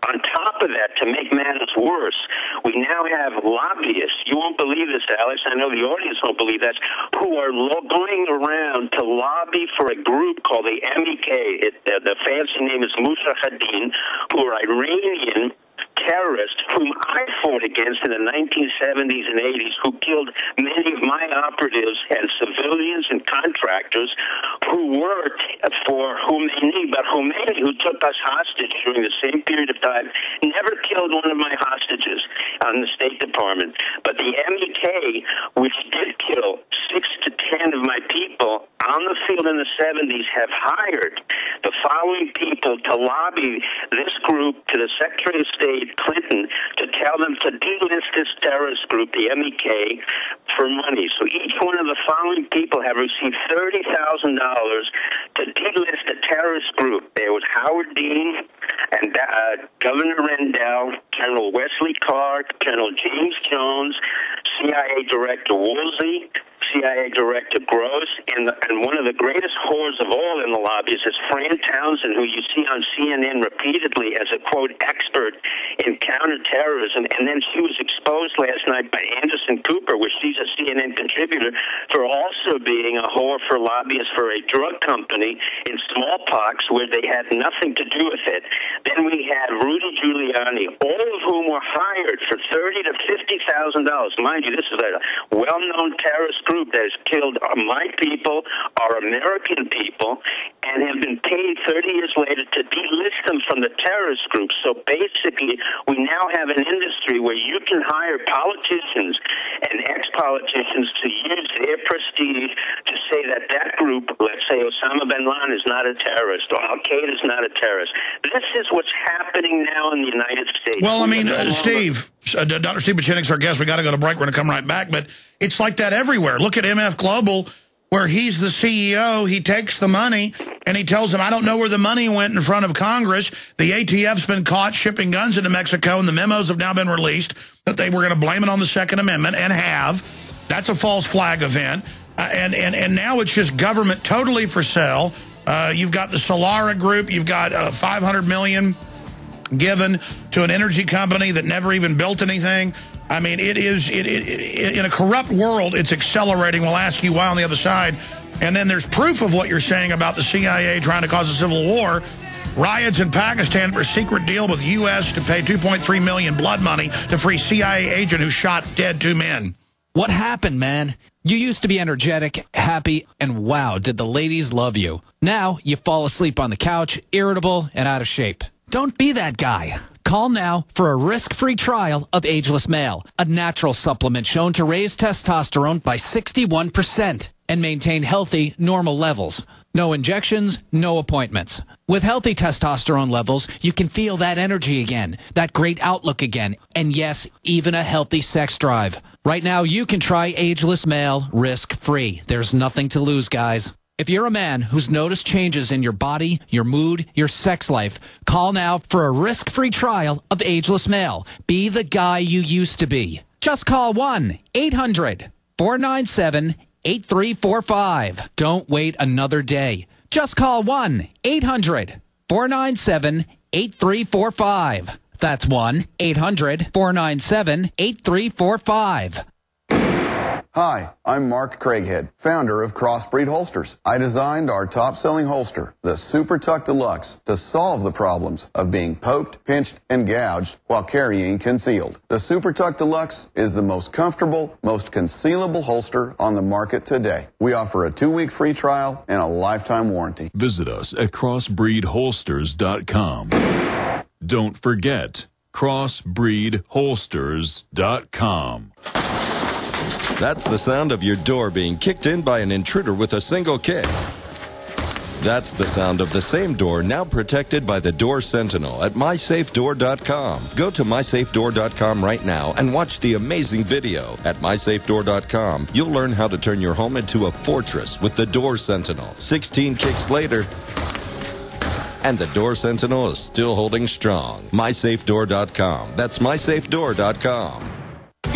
On top of that, to make matters worse, we now have lobbyists. You won't believe this, Alex. I know the audience won't believe this, who are going around to lobby for a group called the MEK. The fancy name is Mujahideen, who are Iranian terrorists whom I fought against in the 1970s and 80s, who killed many of my operatives and civilians and contractors who worked for Khomeini. But Khomeini, who took us hostage during the same period of time, never killed one of my hostages on the State Department. But the MEK, which did kill 6 to 10 of my people on the field in the 70s, have hired the following people to lobby this group to the Secretary of State, Clinton, to tell them to delist this terrorist group, the MEK, for money. So each one of the following people have received $30,000 to delist a terrorist group. There was Howard Dean and Governor Rendell, General Wesley Clark, General James Jones, CIA Director Woolsey, CIA Director Gross, and one of the greatest whores of all in the lobbies is Fran Townsend, who you see on CNN repeatedly as a, quote, expert in counterterrorism. And then she was exposed last night by Anderson Cooper, which she's a CNN contributor, for also being a whore for lobbyists for a drug company in smallpox where they had nothing to do with it. Then we had Rudy Giuliani, all of whom were hired for $30,000 to $50,000. Mind you, this is a well-known terrorist group that has killed my people, our American people, and have been paid 30 years later to delist them from the terrorist group. So basically, we now have an industry where you can hire politicians and ex-politicians to use their prestige to say that that group, let's say Osama bin Laden, is not a terrorist or Al-Qaeda is not a terrorist. This is what's happening now in the United States. Well, I mean, Steve, Dr. Steve Pieczenik's our guest. We got to go to break. We're going to come right back. But it's like that everywhere. Look at MF Global, where he's the CEO. He takes the money, and he tells them, I don't know where the money went in front of Congress. The ATF's been caught shipping guns into Mexico, and the memos have now been released that they were going to blame it on the Second Amendment, and have. That's a false flag event. And now it's just government totally for sale. You've got the Solara Group. You've got $500 million given to an energy company that never even built anything. I mean, it in a corrupt world, it's accelerating. We'll ask you why on the other side. And then there's proof of what you're saying about the CIA trying to cause a civil war. Riots in Pakistan for a secret deal with U.S. to pay $2.3 million blood money to free CIA agent who shot dead 2 men. What happened, man? You used to be energetic, happy, and wow, did the ladies love you. Now you fall asleep on the couch, irritable and out of shape. Don't be that guy. Call now for a risk-free trial of Ageless Male, a natural supplement shown to raise testosterone by 61% and maintain healthy, normal levels. No injections, no appointments. With healthy testosterone levels, you can feel that energy again, that great outlook again, and yes, even a healthy sex drive. Right now, you can try Ageless Male risk-free. There's nothing to lose, guys. If you're a man who's noticed changes in your body, your mood, your sex life, call now for a risk-free trial of Ageless Male. Be the guy you used to be. Just call 1-800-497-8345. Don't wait another day. Just call 1-800-497-8345. That's 1-800-497-8345. Hi, I'm Mark Craighead, founder of Crossbreed Holsters. I designed our top-selling holster, the Super Tuck Deluxe, to solve the problems of being poked, pinched, and gouged while carrying concealed. The Super Tuck Deluxe is the most comfortable, most concealable holster on the market today. We offer a 2-week free trial and a lifetime warranty. Visit us at crossbreedholsters.com. Don't forget, crossbreedholsters.com. That's the sound of your door being kicked in by an intruder with a single kick. That's the sound of the same door now protected by the Door Sentinel at mysafedoor.com. Go to mysafedoor.com right now and watch the amazing video. At mysafedoor.com, you'll learn how to turn your home into a fortress with the Door Sentinel. 16 kicks later, and the Door Sentinel is still holding strong. mysafedoor.com. That's mysafedoor.com.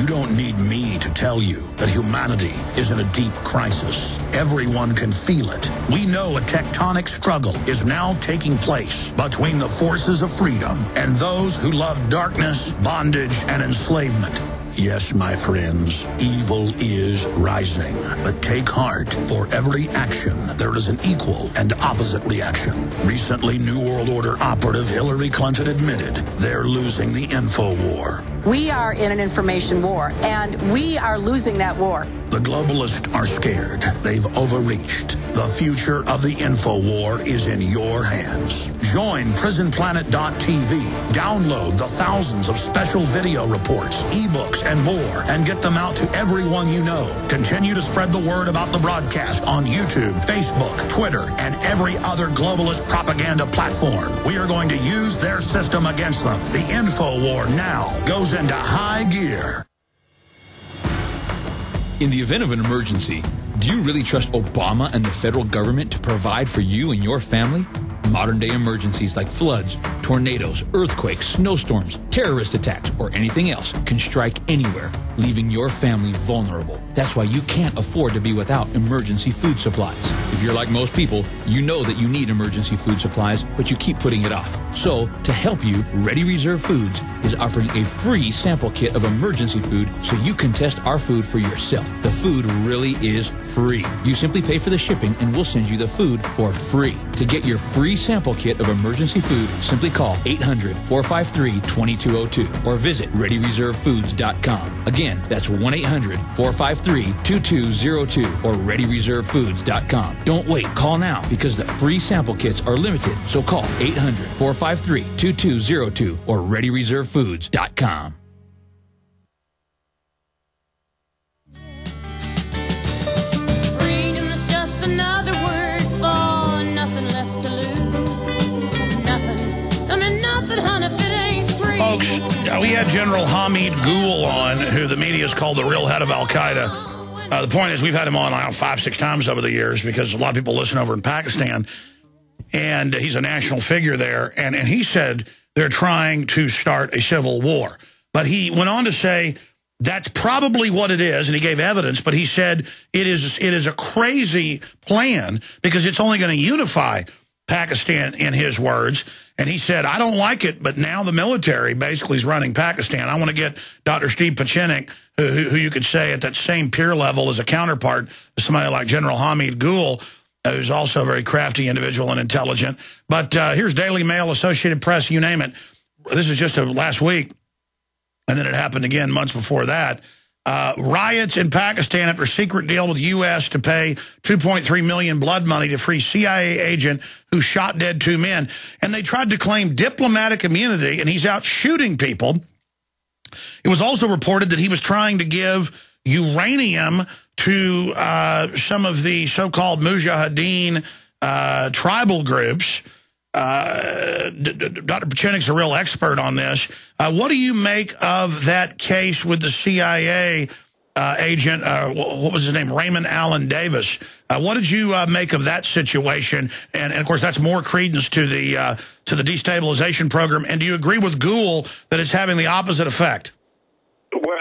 You don't need me to tell you that humanity is in a deep crisis. Everyone can feel it. We know a tectonic struggle is now taking place between the forces of freedom and those who love darkness, bondage, and enslavement. Yes, my friends, evil is rising. But take heart. For every action, there is an equal and opposite reaction. Recently, New World Order operative Hillary Clinton admitted they're losing the info war. We are in an information war, and we are losing that war. The globalists are scared. They've overreached. The future of the info war is in your hands. Join prisonplanet.tv. Download the thousands of special video reports, ebooks, and more, and get them out to everyone you know. Continue to spread the word about the broadcast on YouTube, Facebook, Twitter, and every other globalist propaganda platform. We are going to use their system against them. The info war now goes into high gear. In the event of an emergency, do you really trust Obama and the federal government to provide for you and your family? Modern-day emergencies like floods, tornadoes, earthquakes, snowstorms, terrorist attacks, or anything else can strike anywhere, leaving your family vulnerable. That's why you can't afford to be without emergency food supplies. If you're like most people, you know that you need emergency food supplies, but you keep putting it off. So, to help you, Ready Reserve Foods is offering a free sample kit of emergency food so you can test our food for yourself. The food really is free. You simply pay for the shipping and we'll send you the food for free. To get your free sample kit of emergency food, simply call 800-453-2202 or visit ReadyReserveFoods.com. Again, that's 1-800-453-2202 or ReadyReserveFoods.com. Don't wait. Call now because the free sample kits are limited. So call 800-453-2202 or ReadyReserveFoods.com. Freedom is just another word for nothing left to lose. Nothing. I mean, nothing, honey, if it ain't free. Folks, we had General Hamid Gul on, who the media has called the real head of Al-Qaeda. The point is, we've had him on 5-6 times over the years because a lot of people listen over in Pakistan, and he's a national figure there. And he said they're trying to start a civil war. But he went on to say that's probably what it is, and he gave evidence, but he said it is a crazy plan because it's only going to unify Pakistan, in his words. And he said, I don't like it, but now the military basically is running Pakistan. I want to get Dr. Steve Pieczenik, who you could say at that same peer level as a counterpart, somebody like General Hamid Gul, who's also a very crafty individual and intelligent. But here's Daily Mail, Associated Press, you name it. This is just last week, and then it happened again months before that. Riots in Pakistan after a secret deal with the U.S. to pay $2.3 million blood money to free CIA agent who shot dead 2 men. And they tried to claim diplomatic immunity, and he's out shooting people. It was also reported that he was trying to give uranium to some of the so-called Mujahideen tribal groups. Dr. Pieczenik's a real expert on this. What do you make of that case with the CIA agent, what was his name, Raymond Allen Davis? What did you make of that situation? And of course, that's more credence to the destabilization program. And do you agree with Gul that it's having the opposite effect? Well,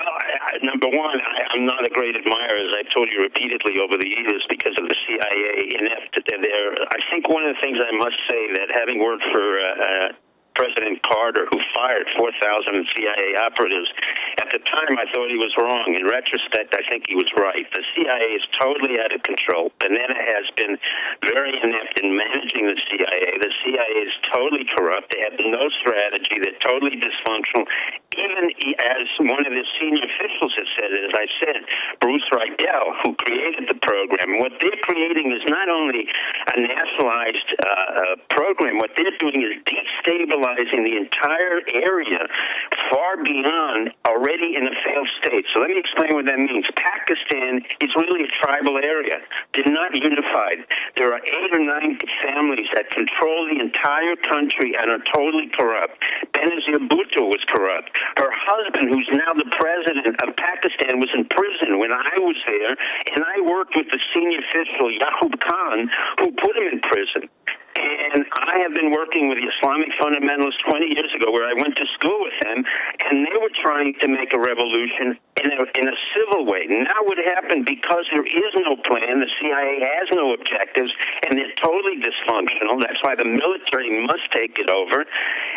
number one, I'm not a great admirer, as I've told you repeatedly over the years, because of the CIA inept there. I think one of the things I must say that having worked for President Carter, who fired 4,000 CIA operatives, at the time I thought he was wrong. In retrospect, I think he was right. The CIA is totally out of control. Banana has been very inept in managing the CIA. The CIA is totally corrupt. They have no strategy. They're totally dysfunctional. Even as one of the senior officials has said, as I said, Bruce Riedel, who created the program, what they're creating is not only a nationalized program, what they're doing is destabilizing the entire area far beyond already in a failed state. So let me explain what that means. Pakistan is really a tribal area. They're not unified. There are 8 or 9 families that control the entire country and are totally corrupt. Benazir Bhutto was corrupt. Her husband, who's now the president of Pakistan, was in prison when I was there, and I worked with the senior official, Yaqub Khan, who put him in prison. And I have been working with the Islamic fundamentalists 20 years ago, where I went to school with them, and they were trying to make a revolution in a civil way. Now what happened, because there is no plan, the CIA has no objectives, and they're totally dysfunctional. That's why the military must take it over.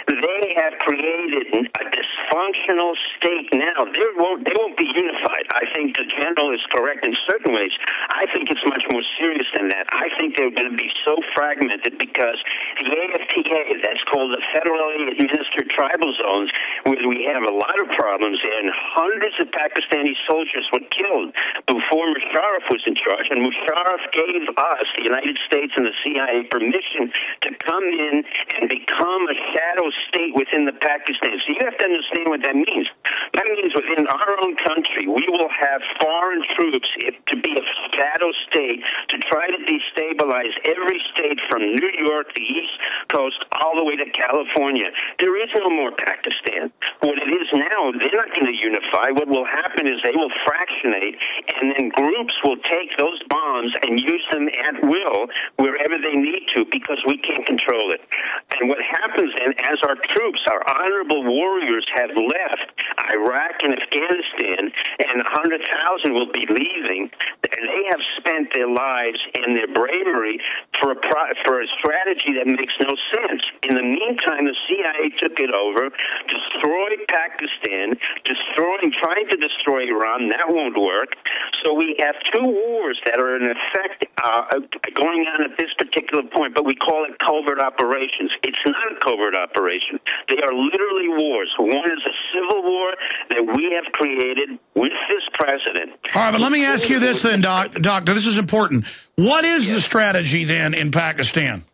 They have created a dysfunctional state now. They won't be unified. I think the general is correct in certain ways. I think it's much more serious than that. I think they're going to be so fragmented because the AFTA, that's called the Federally Administered Tribal Zones, where we have a lot of problems there, and hundreds of Pakistani soldiers were killed before Musharraf was in charge, and Musharraf gave us, the United States and the CIA, permission to come in and become a shadow state within the Pakistan. So you have to understand what that means. That means within our own country, we will have foreign troops to be a shadow state to try to destabilize every state from New York, the East Coast, all the way to California. There is no more Pakistan. What it is now, they're not going to unify. What will happen is they will fractionate, and then groups will take those bombs and use them at will wherever they need to, because we can't control it. And what happens then, as our troops, our honorable warriors, have left Iraq and Afghanistan, and 100,000 will be leaving, and they have spent their lives and their bravery for a strategy that makes no sense. In the meantime, the CIA took it over, destroyed Pakistan, trying to destroy Iran. That won't work. So we have two wars that are in effect going on at this particular point, but we call it covert operations. It's not a covert operation. They are literally wars. One is a civil war that we have created with this president. All right, but let me ask you this then, Doctor. This is important. What is the strategy then in Pakistan?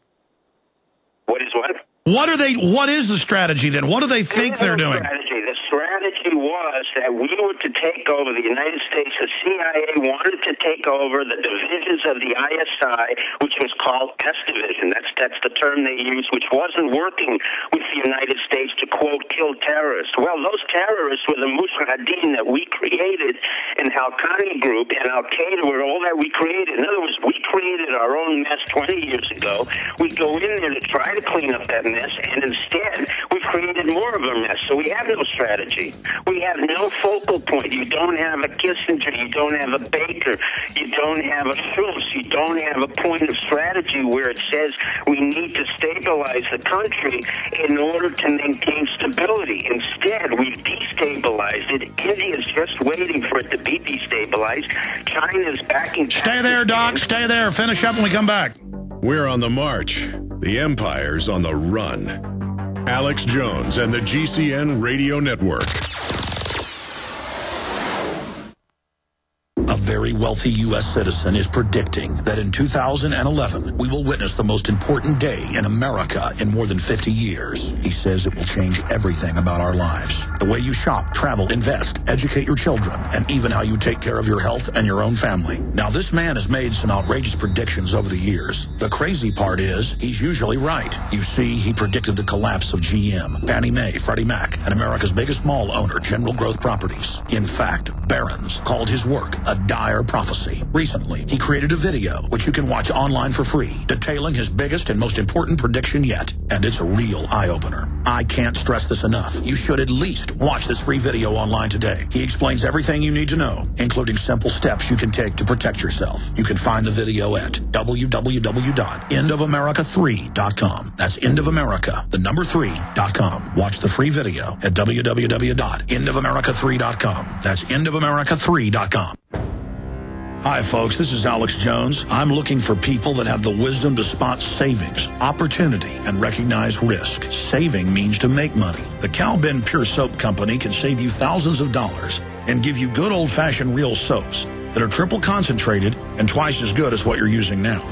What is what? What is the strategy then? What do they think they're doing? The strategy was that we were to take over the United States. The CIA wanted to take over the divisions of the ISI, which was called S Division. That's the term they used, which wasn't working with the United States to, quote, kill terrorists. Well, those terrorists were the Mujahideen that we created, and Haqqani Group and Al-Qaeda were all that we created. In other words, we created our own mess 20 years ago. We go in there to try to clean up that mess, and instead we've created more of a mess. So we have no strategy. We have no focal point. You don't have a Kissinger. You don't have a Baker. You don't have a Schultz. You don't have a point of strategy where it says we need to stabilize the country in order to maintain stability. Instead, we've destabilized it. India's just waiting for it to be destabilized. China's backing... Stay there, Doc. Stay there. Finish up when we come back. We're on the march. The empire's on the run. Alex Jones and the GCN Radio Network. A very wealthy U.S. citizen is predicting that in 2011, we will witness the most important day in America in more than 50 years. He says it will change everything about our lives. The way you shop, travel, invest, educate your children, and even how you take care of your health and your own family. Now, this man has made some outrageous predictions over the years. The crazy part is, he's usually right. You see, he predicted the collapse of GM, Fannie Mae, Freddie Mac, and America's biggest mall owner, General Growth Properties. In fact, Barron's called his work a dire prophecy. Recently, he created a video, which you can watch online for free, detailing his biggest and most important prediction yet. And it's a real eye-opener. I can't stress this enough. You should at least watch this free video online today. He explains everything you need to know, including simple steps you can take to protect yourself. You can find the video at www.endofamerica3.com. That's endofamerica3.com. Watch the free video at www.endofamerica3.com. That's endofamerica3.com. Hi, folks. This is Alex Jones. I'm looking for people that have the wisdom to spot savings, opportunity, and recognize risk. Saving means to make money. The Cal Ben Pure Soap Company can save you thousands of dollars and give you good old-fashioned real soaps that are triple concentrated and twice as good as what you're using now.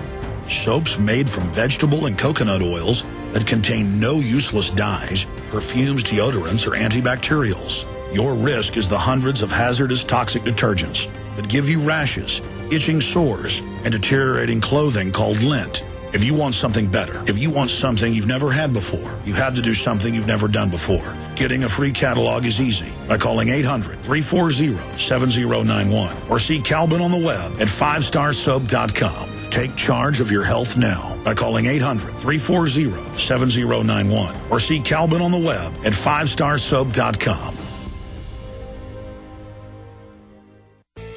Soaps made from vegetable and coconut oils that contain no useless dyes, perfumes, deodorants, or antibacterials. Your risk is the hundreds of hazardous toxic detergents that give you rashes, itching sores, and deteriorating clothing called lint. If you want something better, if you want something you've never had before, you have to do something you've never done before. Getting a free catalog is easy by calling 800-340-7091 or see Calvin on the web at 5starsoap.com. Take charge of your health now by calling 800-340-7091 or see Calvin on the web at 5starsoap.com.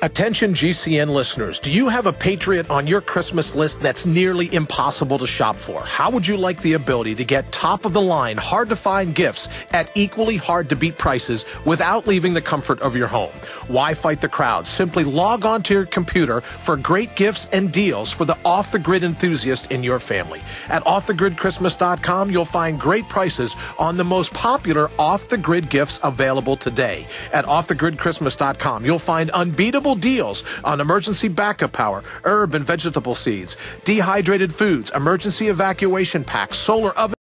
Attention GCN listeners, do you have a Patriot on your Christmas list that's nearly impossible to shop for? How would you like the ability to get top-of-the-line, hard-to-find gifts at equally hard-to-beat prices without leaving the comfort of your home? Why fight the crowd? Simply log on to your computer for great gifts and deals for the off-the-grid enthusiast in your family. At offthegridchristmas.com, you'll find great prices on the most popular off-the-grid gifts available today. At offthegridchristmas.com, you'll find unbeatable deals on emergency backup power, herb and vegetable seeds, dehydrated foods, emergency evacuation packs, solar oven.